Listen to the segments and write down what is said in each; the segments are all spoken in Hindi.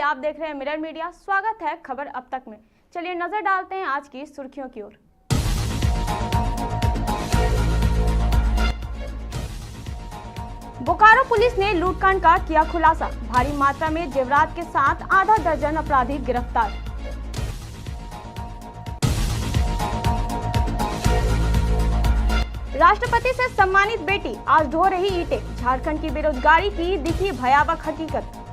आप देख रहे हैं मिरर मीडिया। स्वागत है खबर अब तक में। चलिए नजर डालते हैं आज की सुर्खियों की ओर। बोकारो पुलिस ने लूटकांड का किया खुलासा। भारी मात्रा में जेवरात के साथ आधा दर्जन अपराधी गिरफ्तार। राष्ट्रपति से सम्मानित बेटी आज ढो रही ईंटें। झारखंड की बेरोजगारी की दिखी भयावह हकीकत।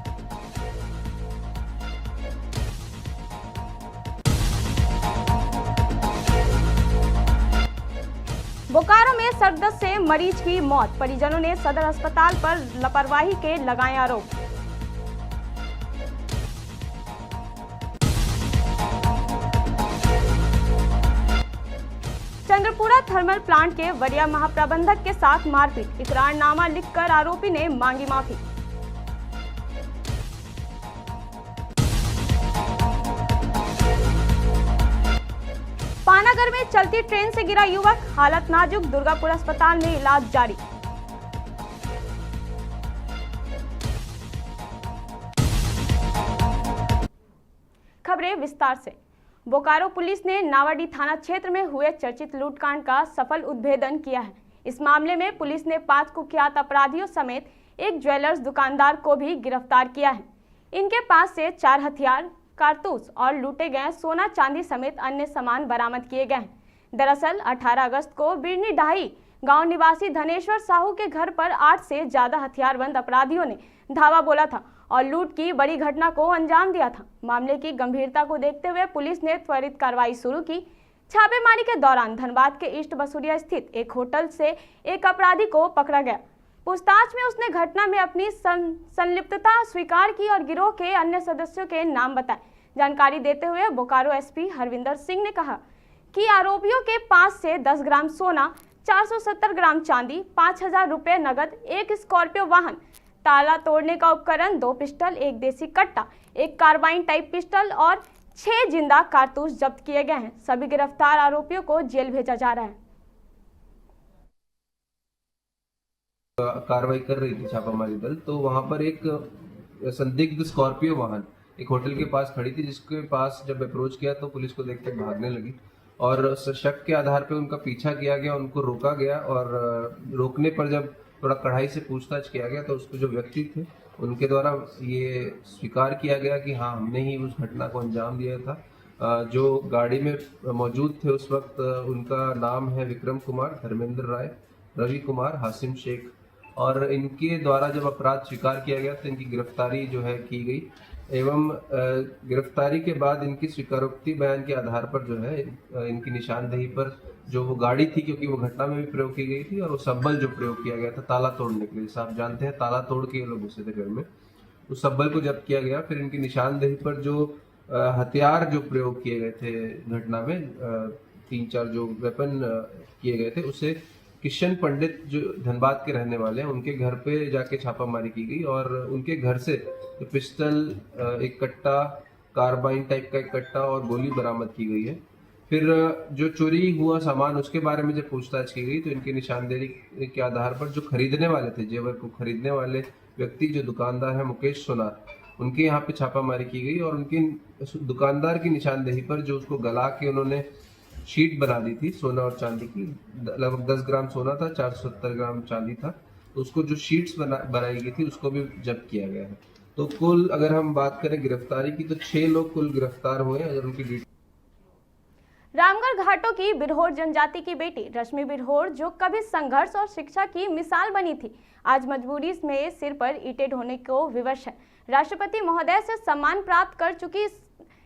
बोकारो में सरदर्द से मरीज की मौत। परिजनों ने सदर अस्पताल पर लापरवाही के लगाए आरोप। चंद्रपुरा थर्मल प्लांट के वरीय महाप्रबंधक के साथ मारपीट। इकरारनामा लिखकर आरोपी ने मांगी माफी। पानागर में चलती ट्रेन से गिरा युवक, हालत नाजुक। दुर्गापुर अस्पताल में इलाज जारी। खबरें विस्तार से। बोकारो पुलिस ने नावाडी थाना क्षेत्र में हुए चर्चित लूटकांड का सफल उद्भेदन किया है। इस मामले में पुलिस ने 5 कुख्यात अपराधियों समेत एक ज्वेलर्स दुकानदार को भी गिरफ्तार किया है। इनके पास से 4 हथियार, कारतूस और लूटे गए सोना चांदी समेत अन्य सामान बरामद किए गए हैं। दरअसल 18 अगस्त को बिरनी ढाई गांव निवासी धनेश्वर साहू के घर पर 8 से ज्यादा हथियारबंद अपराधियों ने धावा बोला था और लूट की बड़ी घटना को अंजाम दिया था। मामले की गंभीरता को देखते हुए पुलिस ने त्वरित कार्रवाई शुरू की। छापेमारी के दौरान धनबाद के ईस्ट बसुरिया स्थित एक होटल से एक अपराधी को पकड़ा गया। पूछताछ में उसने घटना में अपनी संलिप्तता स्वीकार की और गिरोह के अन्य सदस्यों के नाम बताए। जानकारी देते हुए बोकारो एसपी हरविंदर सिंह ने कहा कि आरोपियों के पास से 10 ग्राम सोना, 470 ग्राम चांदी, 5000 रुपये नगद, एक स्कॉर्पियो वाहन, ताला तोड़ने का उपकरण, 2 पिस्टल, एक देसी कट्टा, एक कार्बाइन टाइप पिस्टल और 6 जिंदा कारतूस जब्त किए गए हैं। सभी गिरफ्तार आरोपियों को जेल भेजा जा रहा है। कार्रवाई कर रही थी छापामारी दल, तो वहां पर एक संदिग्ध स्कॉर्पियो वाहन एक होटल के पास खड़ी थी, जिसके पास जब अप्रोच किया तो पुलिस को देख के भागने लगी और शक के आधार पर उनका पीछा किया गया, उनको रोका गया और रोकने पर जब थोड़ा कड़ाई से पूछताछ किया गया तो उसको जो व्यक्ति थे उनके द्वारा ये स्वीकार किया गया कि हाँ, हमने ही उस घटना को अंजाम दिया था। जो गाड़ी में मौजूद थे उस वक्त उनका नाम है विक्रम कुमार, धर्मेंद्र राय, रवि कुमार, हासिम शेख और इनके द्वारा जब अपराध स्वीकार किया गया तो इनकी गिरफ्तारी जो है की गई एवं गिरफ्तारी के बाद इनकी स्वीकारोक्ति बयान के आधार पर जो है इनकी निशानदेही पर जो वो गाड़ी थी, क्योंकि वो घटना में भी प्रयोग की गई थी और वो सब्बल जो प्रयोग किया गया था ताला तोड़ने के लिए, जैसे आप जानते हैं ताला तोड़ के ये लोग घुसे थे घर में, उस सब्बल को जब्त किया गया। फिर इनकी निशानदेही पर जो हथियार जो प्रयोग किए गए थे घटना में, 3-4 जो वेपन किए गए थे, उसे किशन पंडित जो धनबाद के रहने वाले हैं उनके घर पे जाके छापामारी की गई और उनके घर से तो पिस्टल, एक कट्टा, कार्बाइन टाइप का एक कट्टा और गोली बरामद की गई है। फिर जो चोरी हुआ सामान उसके बारे में जब पूछताछ की गई तो इनकी निशानदेही के आधार पर जो खरीदने वाले थे, जेवर को खरीदने वाले व्यक्ति जो दुकानदार है मुकेश सोनार, उनके यहाँ पे छापामारी की गई और उनकी दुकानदार की निशानदेही पर जो उसको गला के उन्होंने शीट बना दी थी सोना और चांदी की, लगभग 10 ग्राम सोना था, 470 ग्राम चांदी था, तो उसको जो शीट्स बनाई गई थी उसको भी जब्त किया गया है। तो कुल अगर हम बात करें गिरफ्तारी की तो 6 लोग कुल गिरफ्तार हुए। अगर उनकी रामगढ़ घाटों की बिरहोर जनजाति की बेटी रश्मि बिरहोर, जो कभी संघर्ष और शिक्षा की मिसाल बनी थी, आज मजबूरी में सिर पर ईंटें ढोने को विवश है। राष्ट्रपति महोदय से सम्मान प्राप्त कर चुकी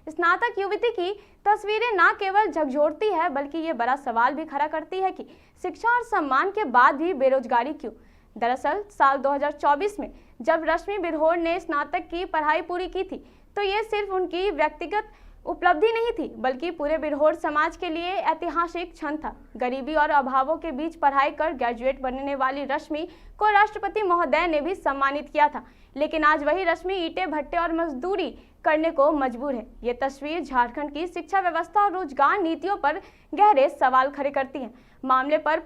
स्नातक युवती की तस्वीरें न केवल झकझोरती है बल्कि ये बड़ा सवाल भी खड़ा करती है कि शिक्षा और सम्मान के बाद भी बेरोजगारी क्यों। दरअसल साल 2024 में जब रश्मि बिरहोर ने स्नातक की पढ़ाई पूरी की थी तो ये सिर्फ उनकी व्यक्तिगत उपलब्धि नहीं थी बल्कि पूरे बिरहोर समाज के लिए ऐतिहासिक क्षण था। गरीबी और अभावों के बीच पढ़ाई कर ग्रेजुएट बनने वाली रश्मि को राष्ट्रपति महोदय ने भी सम्मानित किया था, लेकिन आज वही रश्मि ईंटें भट्टे और मजदूरी करने को मजबूर है। ये तस्वीर झारखंड की शिक्षा व्यवस्था और रोजगार नीतियों पर गहरे सवाल खड़े करती है। मामले पर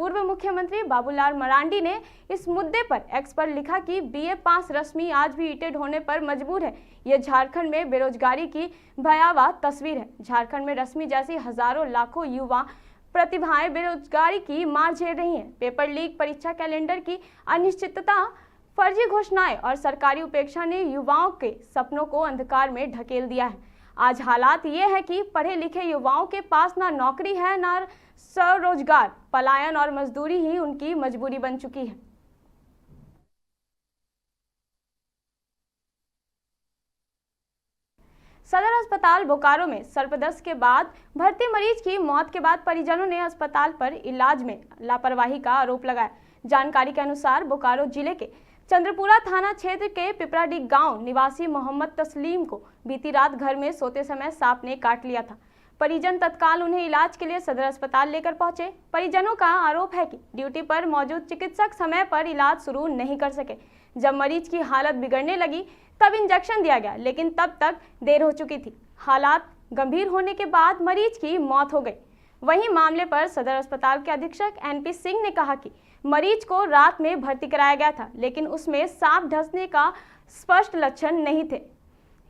पूर्व मुख्यमंत्री बाबूलाल मरांडी ने इस मुद्दे पर एक्स पर लिखा कि बीए पास रश्मि आज भी ईटेड होने पर मजबूर है। यह झारखंड में बेरोजगारी की भयावह तस्वीर है। झारखंड में रश्मि जैसी हजारों लाखों युवा प्रतिभाएं बेरोजगारी की मार झेल रही हैं। पेपर लीक, परीक्षा कैलेंडर की अनिश्चितता, फर्जी घोषणाएं और सरकारी उपेक्षा ने युवाओं के सपनों को अंधकार में ढकेल दिया है। आज हालात ये है कि पढ़े लिखे युवाओं के पास ना नौकरी है, ना स्वरोजगार। पलायन और मजदूरी ही उनकी मजबूरी बन चुकी है। सदर अस्पताल बोकारो में सर्पदंश के बाद भर्ती मरीज की मौत के बाद परिजनों ने अस्पताल पर इलाज में लापरवाही का आरोप लगाया। जानकारी के अनुसार बोकारो जिले के चंद्रपुरा थाना क्षेत्र के पिपराडी गांव निवासी मोहम्मद तस्लीम को बीती रात घर में सोते समय सांप ने काट लिया था। परिजन तत्काल उन्हें इलाज के लिए सदर अस्पताल लेकर पहुंचे। परिजनों का आरोप है कि ड्यूटी पर मौजूद चिकित्सक समय पर इलाज शुरू नहीं कर सके। जब मरीज की हालत बिगड़ने लगी तब इंजेक्शन दिया गया, लेकिन तब तक देर हो चुकी थी। हालात गंभीर होने के बाद मरीज की मौत हो गई। वहीं मामले पर सदर अस्पताल के अधीक्षक एनपी सिंह ने कहा कि मरीज को रात में भर्ती कराया गया था, लेकिन उसमें सांप डसने का स्पष्ट लक्षण नहीं थे।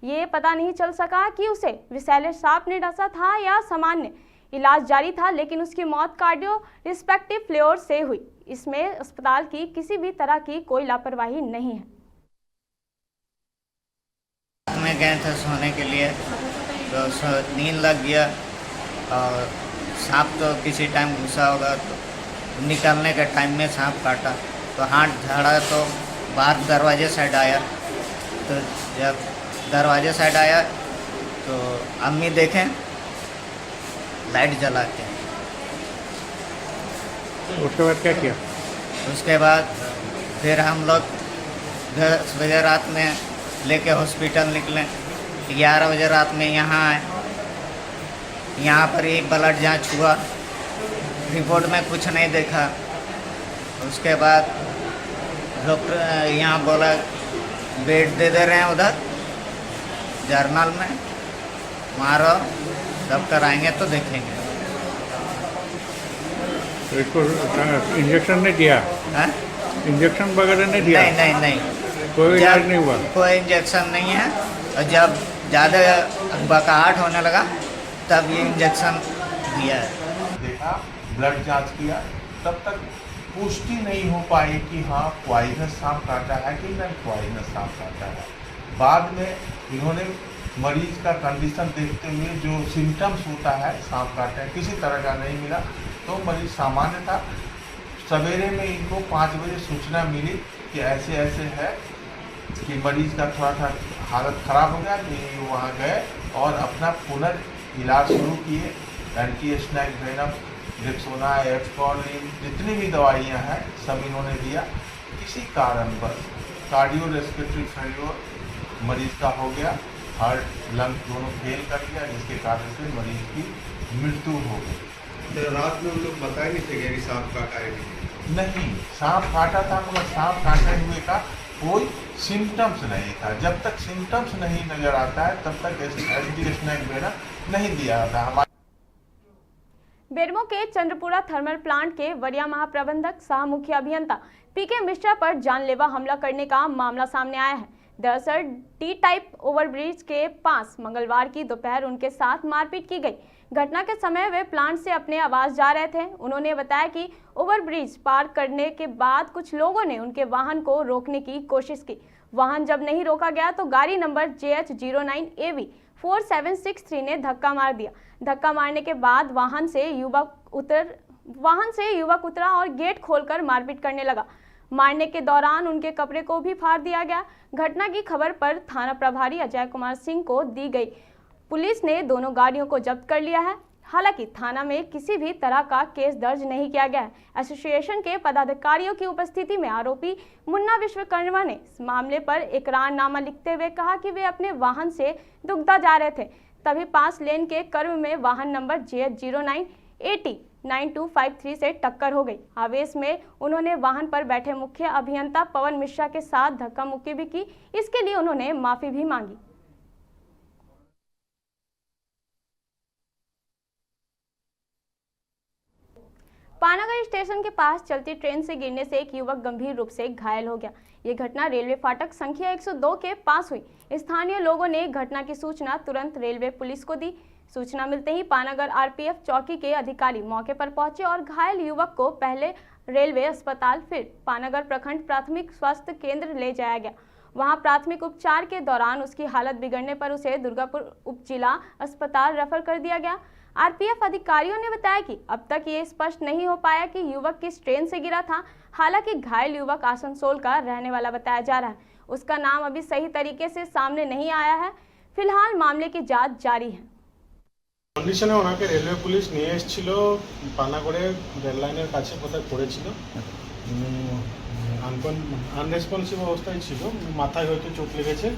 ये पता नहीं चल सका कि उसे विषैले सांप ने डसा था या सामान्य। इलाज जारी था, लेकिन उसकी मौत कार्डियो रिस्पेक्टिव फ्लेयर से हुई। इसमें अस्पताल की किसी भी तरह की कोई लापरवाही नहीं है। मैं गए थे सोने के लिए, तो नींद लग गया और सांप तो किसी टाइम घुसा होगा, तो निकलने के टाइम में सांप काटा तो हाथ झाड़ा, तो बाहर दरवाजे साइड आया। तो जब दरवाजे साइड आया तो अम्मी देखें लाइट जला के। उसके बाद क्या किया? उसके बाद फिर हम लोग 10 बजे रात में लेके हॉस्पिटल निकले। 11 बजे रात में यहाँ आए। यहाँ पर एक ब्लड जांच हुआ, रिपोर्ट में कुछ नहीं देखा। उसके बाद डॉक्टर यहाँ बोला बेड दे रहे हैं उधर जर्नल में, मारो जब कराएंगे तो देखेंगे। तो इसको इंजेक्शन नहीं दिया? है? इंजेक्शन वगैरह नहीं दिया? नहीं कोई इलाज नहीं हुआ? कोई इंजेक्शन नहीं है। और जब ज़्यादा बकाहट होने लगा तब ये इंजेक्शन दिया है। देखा, ब्लड जांच किया, तब तक पुष्टि नहीं हो पाई कि हाँ पॉइजनस सांप काटा है कि नहीं पॉइजनस सांप काटा है। बाद में इन्होंने मरीज का कंडीशन देखते हुए जो सिम्टम्स होता है सांप काटने किसी तरह का नहीं मिला, तो मरीज सामान्य था। सवेरे में इनको 5 बजे सूचना मिली कि ऐसे ऐसे है कि मरीज का थोड़ा सा हालत ख़राब हो गया, कि वहाँ गए और अपना पुनर्इलाज शुरू किए। एंटी स्नैक वेनम, रेक्सोना, एफकॉलिन, जितनी भी दवाइयाँ हैं सब इन्होंने दिया। किसी कारणवश कार्डियो रेस्पिरेटरी फेल्योर मरीज का हो गया, हार्ट लंग दोनों फेल कर दिया, जिसके कारण से मरीज की मृत्यु हो गई। तो रात में उन लोग बताए नहीं थे कि सांप काटा है? नहीं, सांप काटा था, मगर सांप काटने हुए का कोई सिम्टम्स नहीं था। जब तक सिम्टम्स नहीं नजर आता है तब तक एंटी स्नैक वेनम नहीं दिया जाता। बेरमो के चंद्रपुरा थर्मल प्लांट के वरीय महाप्रबंधक सह मुख्य अभियंता पीके मिश्रा पर जानलेवा हमला करने का मामला सामने आया है। दरअसल डी टाइप ओवरब्रिज के पास मंगलवार की दोपहर उनके साथ मारपीट की गई। घटना के समय वे प्लांट से अपने आवास जा रहे थे। उन्होंने बताया कि ओवरब्रिज पार करने के बाद कुछ लोगों ने उनके वाहन को रोकने की कोशिश की। वाहन जब नहीं रोका गया तो गाड़ी नंबर JH09AV 4763 ने धक्का मार दिया। धक्का मारने के बाद वाहन से युवक उतरा और गेट खोलकर मारपीट करने लगा। मारने के दौरान उनके कपड़े को भी फाड़ दिया गया। घटना की खबर पर थाना प्रभारी अजय कुमार सिंह को दी गई। पुलिस ने दोनों गाड़ियों को जब्त कर लिया है। हालांकि थाना में किसी भी तरह का केस दर्ज नहीं किया गया है। एसोसिएशन के पदाधिकारियों की उपस्थिति में आरोपी मुन्ना विश्वकर्मा ने इस मामले पर इकरारनामा लिखते हुए कहा कि वे अपने वाहन से दुगदा जा रहे थे, तभी 5 लेन के कर्म में वाहन नंबर JH09AT 9253 से टक्कर हो गई। आवेश में उन्होंने वाहन पर बैठे मुख्य अभियंता पवन मिश्रा के साथ धक्का मुक्की भी की। इसके लिए उन्होंने माफी भी मांगी। पानागढ़ स्टेशन के पास चलती ट्रेन से गिरने से एक युवक गंभीर रूप से घायल हो गया। ये घटना रेलवे फाटक संख्या 102 के पास हुई। स्थानीय लोगों ने घटना की सूचना तुरंत रेलवे पुलिस को दी। सूचना मिलते ही पानागढ़ आरपीएफ चौकी के अधिकारी मौके पर पहुंचे और घायल युवक को पहले रेलवे अस्पताल फिर पानागढ़ प्रखंड प्राथमिक स्वास्थ्य केंद्र ले जाया गया। वहां प्राथमिक उपचार के दौरान उसकी हालत बिगड़ने पर उसे दुर्गापुर उप जिला अस्पताल रेफर कर दिया गया। आरपीएफ अधिकारियों ने बताया कि अब तक ये स्पष्ट नहीं हो पाया कि युवक किस ट्रेन से गिरा था। हालांकि घायल युवक आसनसोल का रहने वाला बताया जा रहा है। उसका नाम अभी सही तरीके से सामने नहीं आया है। फिलहाल मामले की जांच जारी है। কন্ডিশনে ওনাকে রেলওয়ে পুলিশ নিয়ে এসেছিল পানাগড়ে রেল লাইনের কাছে কোথায় পড়েছিল, আনরেসপন্সিভ অবস্থায় ছিল, মাথায় হয়তো চোট লেগেছে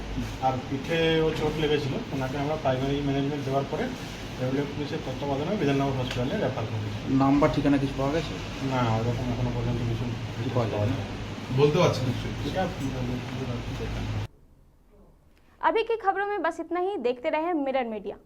আর পিঠেও চোট লেগেছিল। ওনাকে আমরা প্রাইমারি ম্যানেজমেন্ট দেওয়ার পরে রেলওয়ে পুলিশের তত্ত্বাবধানে বিধাননগর হসপিটালে রেফার করেছি। নাম্বার ঠিকানা কিছু পাওয়া গেছে? না, ওরকম এখনো পর্যন্ত কিছু পাওয়া যায়নি। বলতে পারছেন নিশ্চয়ই। এটা अभी की खबरों में बस इतना ही। देखते रहे मिरर मीडिया।